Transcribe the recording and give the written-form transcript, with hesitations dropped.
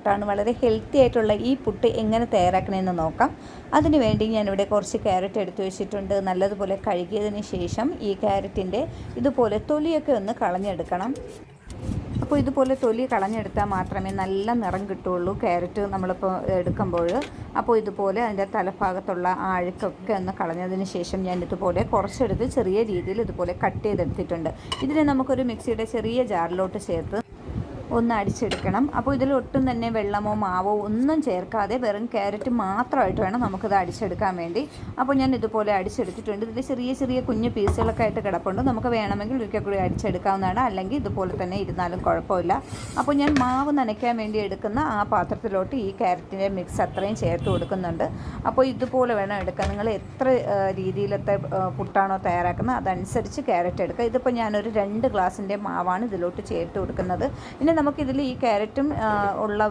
പുട്ടാണ്. വളരെ ഹെൽത്തി ആയിട്ടുള്ള ഈ പുട്ട് എങ്ങനെ തയ്യാറാക്കണമെന്ന് നോക്കാം. അതിനുവേണ്ടി ഞാനിവിടെ കുറച്ച് ക്യാരറ്റ് എടുത്ത് വെച്ചിട്ടുണ്ട്. നല്ലതുപോലെ കഴുകിയതിന് ശേഷം ഈ ക്യാരറ്റിൻ്റെ ഇതുപോലെ തൊലിയൊക്കെ ഒന്ന് കളഞ്ഞെടുക്കണം. അപ്പോൾ ഇതുപോലെ തൊലി കളഞ്ഞെടുത്താൽ മാത്രമേ നല്ല നിറം കിട്ടുകയുള്ളൂ ക്യാരറ്റ് നമ്മളിപ്പോൾ എടുക്കുമ്പോൾ. അപ്പോൾ ഇതുപോലെ അതിൻ്റെ തലഭാഗത്തുള്ള ആ അഴുക്കൊക്കെ ഒന്ന് കളഞ്ഞതിന് ശേഷം ഞാൻ ഇതുപോലെ കുറച്ചെടുത്ത് ചെറിയ രീതിയിൽ ഇതുപോലെ കട്ട് ചെയ്തെടുത്തിട്ടുണ്ട്. ഇതിനെ നമുക്കൊരു മിക്സിയുടെ ചെറിയ ജാറിലോട്ട് ചേർത്ത് ഒന്ന് അടിച്ചെടുക്കണം. അപ്പോൾ ഇതിൽ ഒട്ടും തന്നെ വെള്ളമോ മാവോ ഒന്നും ചേർക്കാതെ വെറും ക്യാരറ്റ് മാത്രമായിട്ട് വേണം നമുക്കിത് അടിച്ചെടുക്കാൻ വേണ്ടി. അപ്പോൾ ഞാൻ ഇതുപോലെ അടിച്ചെടുത്തിട്ടുണ്ട്. ഇതിൽ ചെറിയ ചെറിയ കുഞ്ഞു പീസുകളൊക്കെ ആയിട്ട് കിടപ്പുണ്ട്. നമുക്ക് വേണമെങ്കിൽ ഒരിക്കൽ കൂടി അടിച്ചെടുക്കാവുന്നതാണ്, അല്ലെങ്കിൽ ഇതുപോലെ തന്നെ ഇരുന്നാലും കുഴപ്പമില്ല. അപ്പോൾ ഞാൻ മാവ് നനയ്ക്കാൻ വേണ്ടി എടുക്കുന്ന ആ പാത്രത്തിലോട്ട് ഈ ക്യാരറ്റിൻ്റെ മിക്സ് അത്രയും ചേർത്ത് കൊടുക്കുന്നുണ്ട്. അപ്പോൾ ഇതുപോലെ വേണം എടുക്കാൻ. നിങ്ങൾ എത്ര രീതിയിലത്തെ പുട്ടാണോ തയ്യാറാക്കുന്നത് അതനുസരിച്ച് ക്യാരറ്റ് എടുക്കുക. ഇതിപ്പോൾ ഞാനൊരു 2 ഗ്ലാസിൻ്റെ മാവാണ് ഇതിലോട്ട് ചേർത്ത് കൊടുക്കുന്നത്. ഇനി നമുക്കിതിൽ ഈ ക്യാരറ്റും ഉള്ള